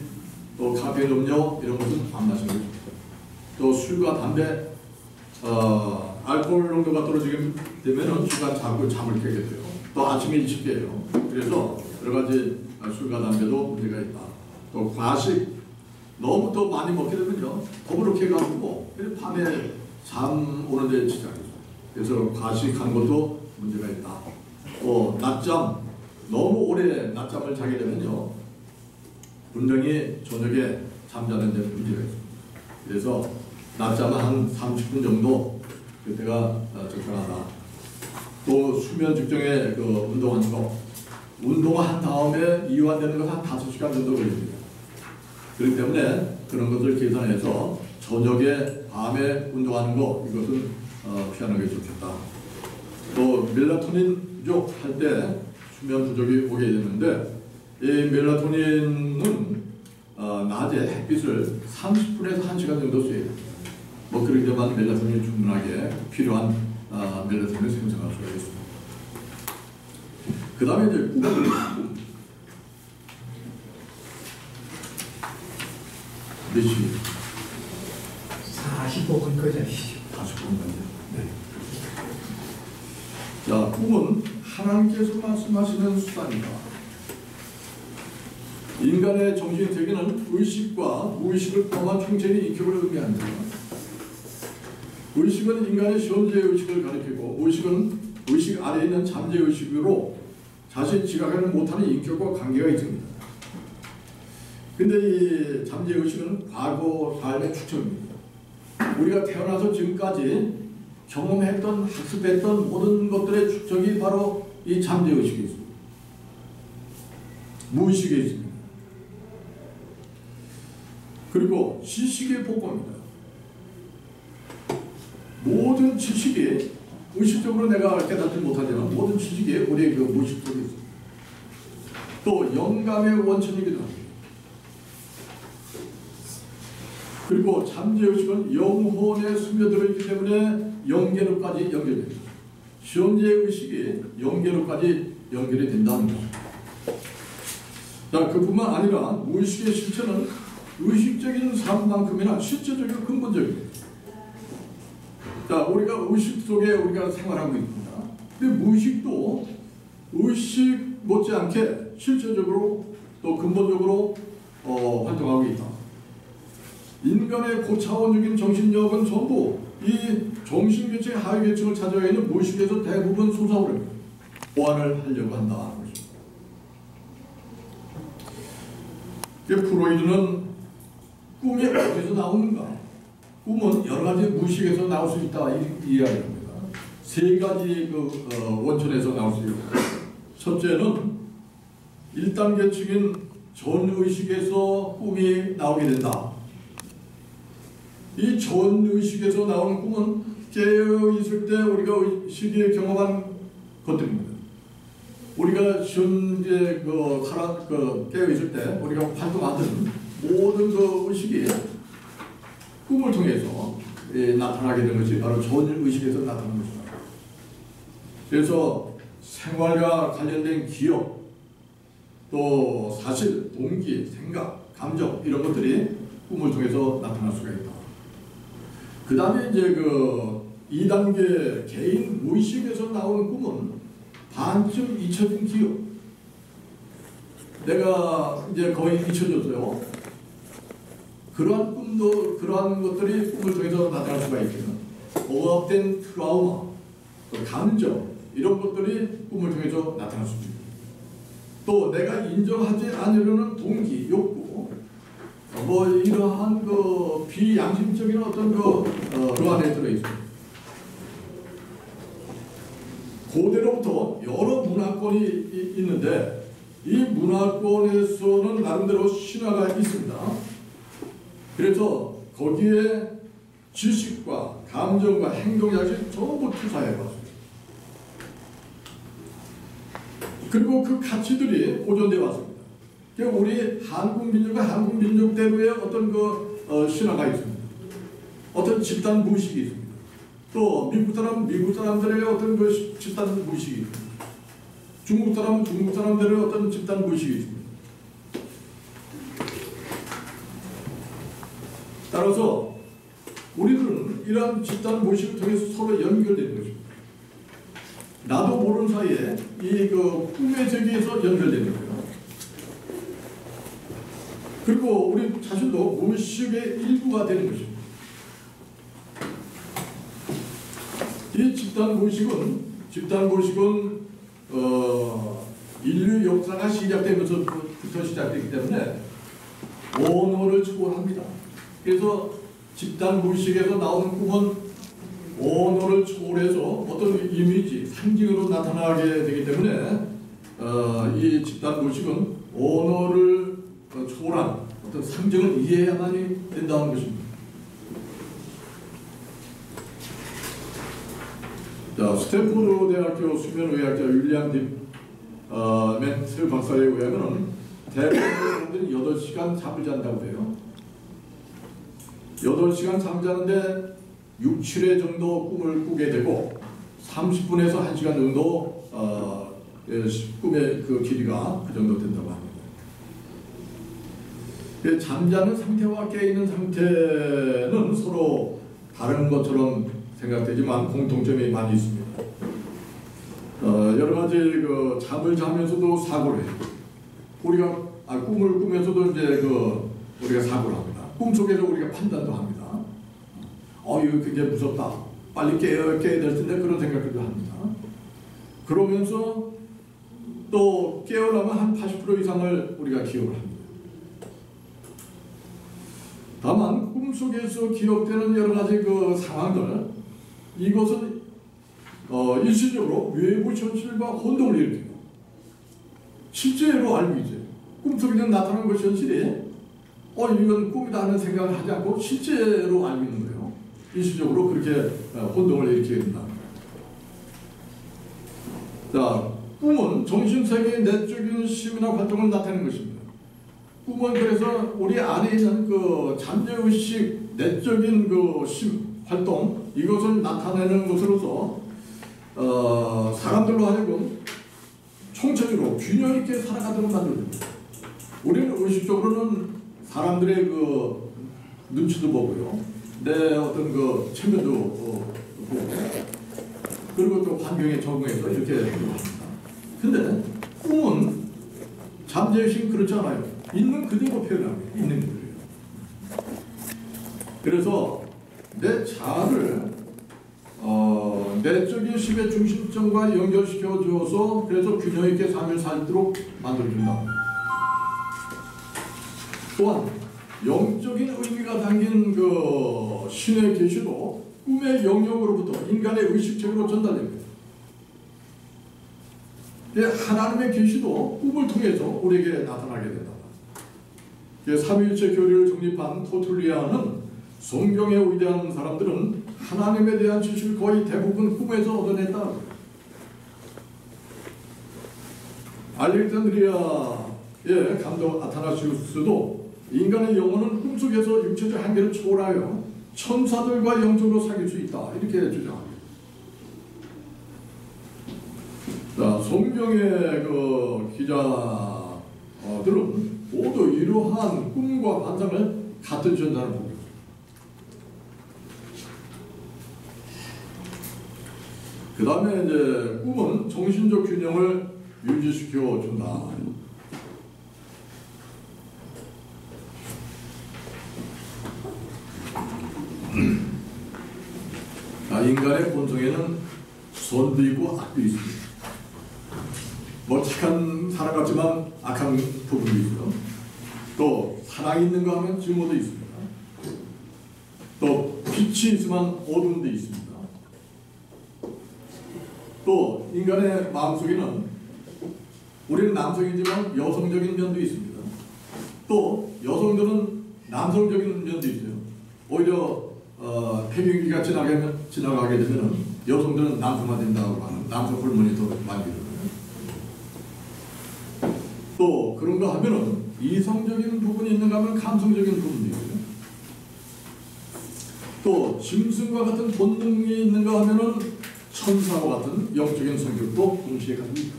또 카페인 음료 이런 것은 안 마시는 거죠. 또 술과 담배 알코올 농도가 떨어지게 되면은 술과 자꾸 잠을 깨게 돼요. 또 아침에 일찍 깨요. 그래서 여러 가지 술과 담배도 문제가 있다. 또 과식 너무 또 많이 먹게 되면요 더부룩해 가지고 밤에 잠 오는데 지장이 있어요. 그래서 과식하는 것도 문제가 있다. 또 낮잠 너무 오래 낮잠을 자게 되면요 분명히 저녁에 잠자는 데 문제가 있습니다. 그래서 낮잠은 한 30분 정도 그때가 적당하다. 또 수면 측정에 운동하는 거 운동한 다음에 이완되는 건 한 5시간 정도 걸립니다. 그렇기 때문에 그런 것을 계산해서 저녁에 밤에 운동하는 거 이것은 피하는 게 좋겠다. 또 멜라토닌 부족할 때 수면 부족이 오게 되는데 이 멜라토닌은 낮에 햇빛을 30분에서 1시간 정도 쐬야 됩니다. 뭐 그렇게 되면 멜라토닌이 충분하게 필요한 멜라토닌을 생성할 수가 있습니다. 그 다음에 이제 몇 시? 45분까지 하시죠. 45분까지. 네. 자, 꿈은 하나님께서 말씀하시는 수단이다. 인간의 정신 세계는 의식과 무의식을 포함한 총체의 인격을 의미합니다. 의식은 인간의 현재 의식을 가리키고 무의식은 의식 아래에 있는 잠재 의식으로 자신 지각하지 못하는 인격과 관계가 있습니다. 근데 이 잠재의식은 과거 삶의 축적입니다. 우리가 태어나서 지금까지 경험했던, 학습했던 모든 것들의 축적이 바로 이 잠재의식에 있습니다. 무의식에 있습니다. 그리고 지식의 복고입니다. 모든 지식이 의식적으로 내가 깨닫지 못하지만 모든 지식이 우리의 그 무의식 속에 있습니다. 또 영감의 원천이기도 합니다. 그리고 잠재의식은 영혼에 스며들어 있기 때문에 영계로까지 연결됩니다. 현재의식이 영계로까지 연결이 된다는 것입니다. 자, 그뿐만 아니라 무의식의 실체는 의식적인 삶만큼이나 실제적이고 근본적입니다. 자, 우리가 의식 속에 우리가 생활하고 있습니다. 근데 무의식도 의식 못지않게 실제적으로 또 근본적으로 활동하고 있다. 인간의 고차원적인 정신력은 전부 이 정신계층의 하위계층을 찾아가 있는 무의식에서 대부분 솟아오릅니다. 보완을 하려고 한다는 것입니다. 프로이드는 꿈이 어디서 나오는가? 꿈은 여러 가지 무의식에서 나올 수 있다 이 이야기입니다. 세 가지 원천에서 나올 수 있다. 첫째는 1단계층인 전의식에서 꿈이 나오게 된다. 이 전의식에서 나오는 꿈은 깨어있을 때 우리가 의식에 경험한 것들입니다. 우리가 현재 깨어있을 때 우리가 활동하던 모든 그 의식이 꿈을 통해서 나타나게 된 것이 바로 전의식에서 나타나는 것입니다. 그래서 생활과 관련된 기억, 또 사실, 동기, 생각, 감정 이런 것들이 꿈을 통해서 나타날 수가 있다. 그 다음에 이제 2단계 개인 무의식에서 나오는 꿈은 반쯤 잊혀진 기억. 내가 이제 거의 잊혀졌어요. 그러한 꿈도, 그러한 것들이 꿈을 통해서 나타날 수가 있고요. 억압된 트라우마, 감정, 이런 것들이 꿈을 통해서 나타날 수 있습니다. 또 내가 인정하지 않으려는 동기, 욕구, 이러한 비양심적인 어떤 그 안에 들어있습니다. 고대로부터 여러 문화권이 있는데 이 문화권에서는 나름대로 신화가 있습니다. 그래서 거기에 지식과 감정과 행동 양식 전부 투사해봤습니다. 그리고 그 가치들이 보존되어 왔습니다. 그러니까 우리 한국 민족과 한국 민족대로의 어떤 신화가 있습니다. 어떤 집단 무의식이 있습니다. 또 미국 사람들의 어떤 집단 무의식이 있습니다. 중국 사람들의 어떤 집단 무의식이 있습니다. 따라서 우리들은 이러한 집단 무의식을 통해서 서로 연결되는 것입니다. 나도 모르는 사이에 이 꿈의 세계에서 연결되는 거예요. 그리고 우리 자신도 무의식의 일부가 되는 것입니다. 이 집단 무의식은 인류 역사가 시작되면서부터 시작되기 때문에 언어를 초월합니다. 그래서 집단 무의식에서 나오는 꿈은 언어를 초월해서 어떤 이미지, 상징으로 나타나게 되기 때문에 이 집단 무의식은 언어를 초월한 어떤 상징을 이해해야만이 된다는 것입니다. 자, 스탠포드 대학교 수면의학자 윌리엄 멘트 박사에 의하면 대부분은 8시간 잠을 잔다고 해요. 8시간 잠자는데 6, 7회 정도 꿈을 꾸게 되고 30분에서 1시간 정도 꿈의 그 길이가 그 정도 된다고 합니다. 잠자는 상태와 깨어있는 상태는 서로 다른 것처럼 생각되지만 공통점이 많이 있습니다. 여러 가지 잠을 자면서도 사고를 해요. 우리가 꿈을 꾸면서도 이제 우리가 사고를 합니다. 꿈속에서 우리가 판단도 합니다. 이거 굉장히 무섭다. 빨리 깨야 될 텐데 그런 생각들도 합니다. 그러면서 또 깨어나면 한 80% 이상을 우리가 기억을 합니다. 다만 꿈속에서 기억되는 여러 가지 그 상황들, 이것은 일시적으로 외부 현실과 혼동을 일으키고 실제로 알고 있어요. 꿈속에 나타나는 그 현실이 이건 꿈이다 하는 생각을 하지 않고 실제로 알고 있는 거예요. 일시적으로 그렇게 혼동을 일으키게 된다. 자, 꿈은 정신세계의 내적인 심이나 활동을 나타내는 것입니다. 꿈은 그래서 우리 안에 있는 그 잠재의식, 내적인 그 심, 활동, 이것을 나타내는 것으로서 사람들로 하여금 총체적으로 균형 있게 살아가도록 만듭니다. 우리는 의식적으로는 사람들의 그 눈치도 보고요, 내 어떤 그 체면도 보고, 그리고 또 환경에 적응해서 이렇게 합니다. 근데 꿈은 잠재의식은 그렇지 않아요. 있는 그대로 표현합니다. 있는 그대로. 그래서 내 자아를 내적인 심의 중심점과 연결시켜 주어서 그래서 균형 있게 삶을 살도록 만들어준다. 또한 영적인 의미가 담긴 그 신의 계시도 꿈의 영역으로부터 인간의 의식체계로 전달됩니다. 하나님의 계시도 꿈을 통해서 우리에게 나타나게 된다. 삼위일체 교리를 정립한 토툴리아는 성경의 위대한 사람들은 하나님에 대한 지식을 거의 대부분 꿈에서 얻어냈다. 알렉산드리아의 감독 아타나시우스도 인간의 영혼은 꿈속에서 육체적 한계를 초월하여 천사들과 영적으로 사귈 수 있다, 이렇게 주장합니다. 자, 성경의 그 기자들은 모두 이러한 꿈과 환상을 같은 전자를 보고 있습니다. 그 다음에 이제 꿈은 정신적 균형을 유지시켜 준다. 인간의 본성에는 선도 있고 악도 있습니다. 착한 사람 같지만 악한 부분도 있고요. 또 사랑이 있는가 하면 증오도 있습니다. 또 빛이 있으면 어둠도 있습니다. 또 인간의 마음속에는 우리는 남성이지만 여성적인 면도 있습니다. 또 여성들은 남성적인 면도 있어요. 오히려 폐경기가 지나가게 되면 여성들은 남성화 된다고 하는 남성 호르몬이 더 많이 들어요. 또 그런가 하면은 이성적인 부분이 있는가 하면 감성적인 부분이 있어요. 또 짐승과 같은 본능이 있는가 하면은 천사와 같은 영적인 성격도 동시에 가지고 있습니다.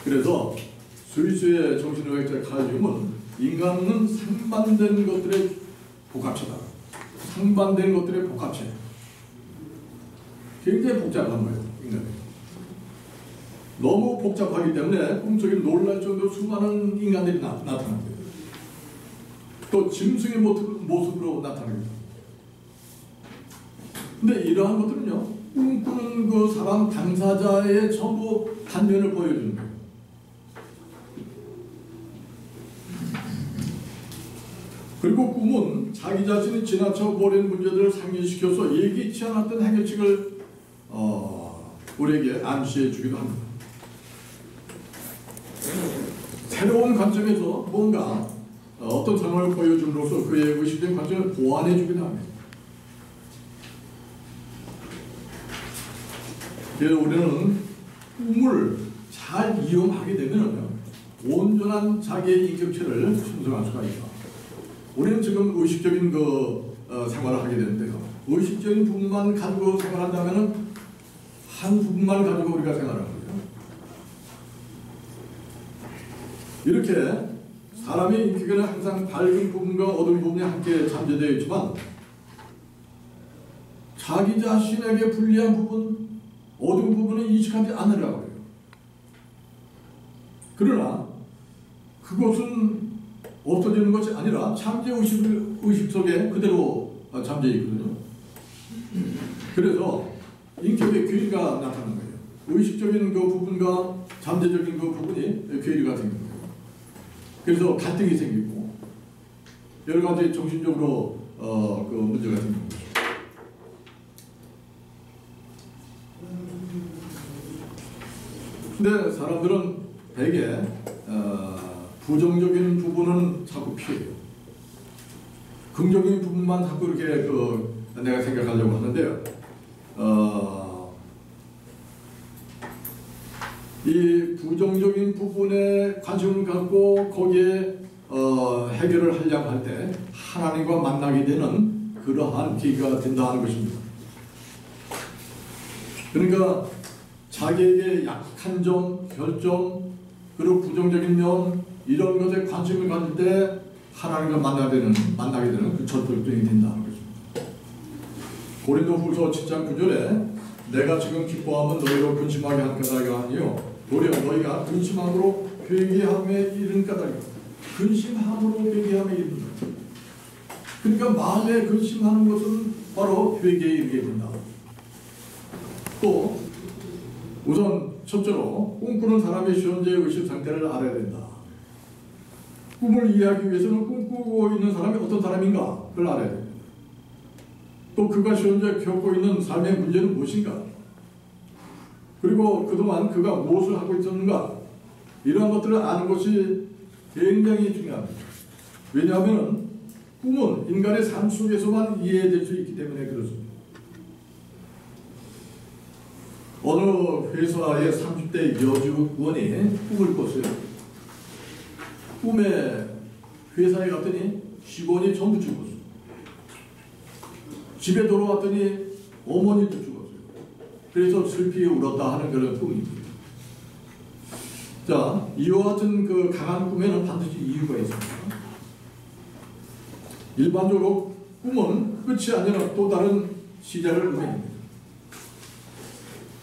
그래서 스위스의 정신의학자 칼 융은 인간은 상반된 것들의 복합체다. 상반된 것들의 복합체. 굉장히 복잡한 거예요, 인간이. 너무 복잡하기 때문에 꿈속에 놀랄 정도로 수많은 인간들이 나타나는 거예요. 또 짐승의 모습으로 나타납니다. 근데 이러한 것들은요, 꿈꾸는 그 사람 당사자의 전부 단면을 보여주는 거예요. 그리고 꿈은 자기 자신이 지나쳐 버린 문제들을 상기시켜서 예기치 않았던 해결책을 우리에게 암시해 주기도 합니다. 새로운 관점에서 뭔가 어떤 상황을 보여줌으로써 그의 의식된 관점을 보완해 주기도 합니다. 그래서 우리는 꿈을 잘 이용하게 되면 온전한 자기의 인격체를 형성할 수가 있다. 우리는 지금 의식적인 생활을 하게 되는데요. 의식적인 부분만 가지고 생활한다면 한 부분만 가지고 우리가 생활하는 거예요. 이렇게 사람의 인격에는 항상 밝은 부분과 어두운 부분이 함께 잠재되어 있지만 자기 자신에게 불리한 부분, 어두운 부분을 인식하지 않으려고 해요. 그러나 그것은 없어지는 것이 아니라 잠재의식 속에 그대로 잠재해 있거든요. 그래서 인격의 괴리가 나타나는 거예요. 의식적인 그 부분과 잠재적인 그 부분이 괴리가 생깁니다. 그래서 갈등이 생기고 여러 가지 정신적으로 그 문제가 생기는 거죠. 근데 사람들은 대개 부정적인 부분은 자꾸 피해요. 긍정적인 부분만 자꾸 이렇게 내가 생각하려고 하는데요. 이 부정적인 부분에 관심을 갖고 거기에 해결을 하려고 할 때 하나님과 만나게 되는 그러한 계기가 된다는 것입니다. 그러니까 자기에게 약한 점, 결점, 그리고 부정적인 면 이런 것에 관심을 가질 때 하나님과 만나게 되는 그 절벽증이 된다는 것입니다. 고린도후서 7장 9절에 내가 지금 기뻐하면 너희로 근심하게 한 까닭이 아니요 도리어 너희가 근심함으로 회개함에 이른 까닭이다. 근심함으로 회개함에 이른 까닭이다. 그러니까 마음에 근심하는 것은 바로 회개에 이르게 된다. 또 우선 첫째로 꿈꾸는 사람의 현재의 의식 상태를 알아야 된다. 꿈을 이해하기 위해서는 꿈꾸고 있는 사람이 어떤 사람인가 그걸 알아야 됩니다. 또 그가 현재 겪고 있는 삶의 문제는 무엇인가, 그리고 그동안 그가 무엇을 하고 있었는가, 이러한 것들을 아는 것이 굉장히 중요합니다. 왜냐하면 꿈은 인간의 삶 속에서만 이해될 수 있기 때문에 그렇습니다. 어느 회사의 30대 여직원이 꿈을 꿨어요. 꿈에 회사에 갔더니 직원이 전부 죽었어요. 집에 돌아왔더니 어머니도 죽었어요. 그래서 슬피 울었다 하는 그런 꿈입니다. 자, 이와 같은 그 강한 꿈에는 반드시 이유가 있습니다. 일반적으로 꿈은 끝이 아니라 또 다른 시작을 의미합니다.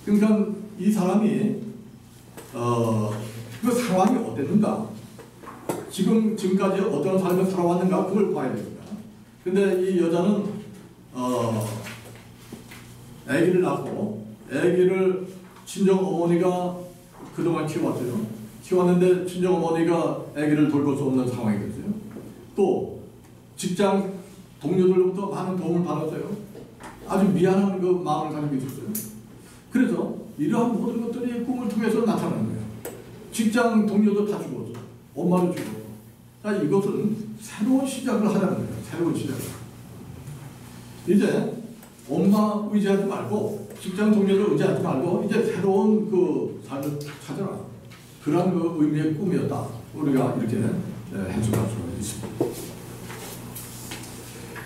그러니까 이 사람이 그 상황이 어땠는가, 지금까지 어떤 삶을 살아왔는가 그걸 봐야 됩니다. 근데 이 여자는 아기를 낳고 아기를 친정 어머니가 그동안 키워왔어요. 키웠는데 친정 어머니가 아기를 돌볼 수 없는 상황이었어요. 또 직장 동료들로부터 많은 도움을 받았어요. 아주 미안한 그 마음을 가지고 있었어요. 그래서 이러한 모든 것들이 꿈을 통해서 나타나는 거예요. 직장 동료도 다 죽었어. 엄마도 죽었고. 자, 이것은 새로운 시작을 하라는 거예요. 새로운 시작을. 이제 엄마 의지하지 말고 직장 동료를 의지하지 말고 이제 새로운 그 삶을 찾아라. 그런 그 의미의 꿈이었다. 우리가 이렇게 해석할 수가 있습니다.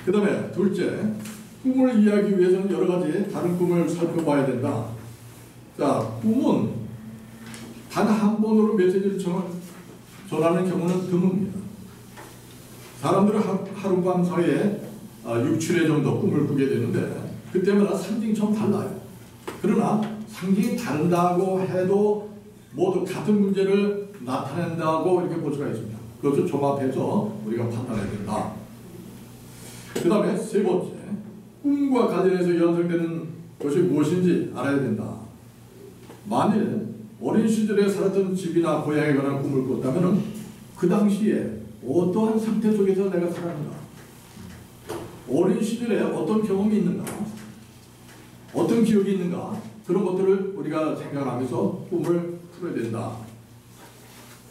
그 다음에 둘째, 꿈을 이해하기 위해서는 여러 가지 다른 꿈을 살펴봐야 된다. 자, 꿈은 단 한 번으로 메시지를 전하는 경우는 드뭅니다. 사람들은 하룻밤 사이에 6, 7회 정도 꿈을 꾸게 되는데 그때마다 상징이 좀 달라요. 그러나 상징이 다르다고 해도 모두 같은 문제를 나타낸다고 이렇게 볼 수가 있습니다. 그것을 종합해서 우리가 판단해야 된다. 그 다음에 세 번째, 꿈과 관련해서 연상되는 것이 무엇인지 알아야 된다. 만일 어린 시절에 살았던 집이나 고향에 관한 꿈을 꿨다면 그 당시에 어떠한 상태 속에서 내가 살았는가, 어린 시절에 어떤 경험이 있는가, 어떤 기억이 있는가, 그런 것들을 우리가 생각하면서 꿈을 풀어야 된다.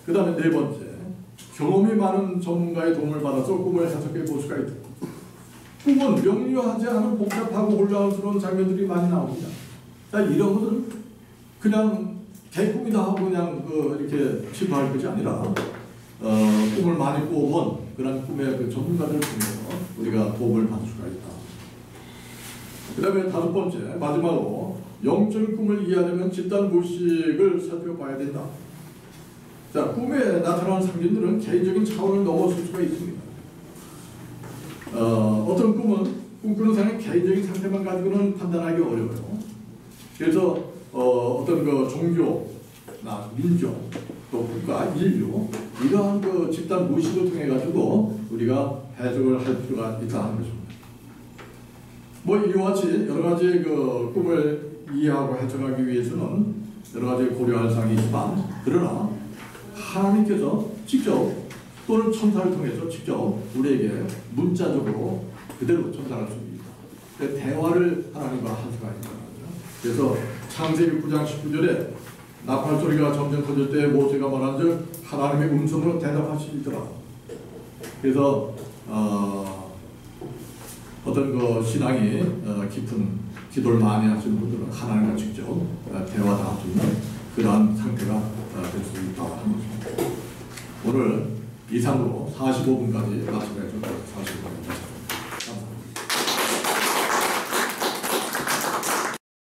그 다음에 네 번째, 경험이 많은 전문가의 도움을 받아서 꿈을 해석해 볼 수가 있다. 꿈은 명료하지 않은 복잡하고 혼란스러운 장면들이 많이 나옵니다. 자, 이런 것은 그냥 개꿈이다 하고 그냥 이렇게 치부할 것이 아니라 꿈을 많이 꿔본 그런 꿈의 그 전문가들을 통해서 우리가 도움을 받을 수가 있다. 그 다음에 다섯 번째, 마지막으로 영적인 꿈을 이해하려면 집단 무의식을 살펴봐야 된다. 자, 꿈에 나타나는 상징들은 개인적인 차원을 넘어설 수가 있습니다. 어떤 꿈은 꿈꾸는 사람의 개인적인 상태만 가지고는 판단하기 어려워요. 그래서 어떤 그 종교나 민족, 또 국가, 인류 이러한 그 집단 무의식을 통해 가지고 우리가 해석을 할 필요가 있다는 것입니다. 뭐 이와 같이 여러 가지 그 꿈을 이해하고 해석하기 위해서는 여러 가지 고려할 사항이 있지만, 그러나 하나님께서 직접 또는 천사를 통해서 직접 우리에게 문자적으로 그대로 전달할 수 있다. 그러니까 대화를 하나님과 할 수가 있다. 그래서 창세기 9장 19절에 나팔 소리가 점점 커질 때 모세가 말한즉 하나님의 음성으로 대답하시더라. 그래서 어떤 그 신앙이 깊은 기도를 많이 하시는 분들은 하나님과 직접 대화를 할 수 있는 그러한 상태가 될 수 있다고 하는 것입니다. 오늘 이상으로 45분까지 마치겠습니다. 45분.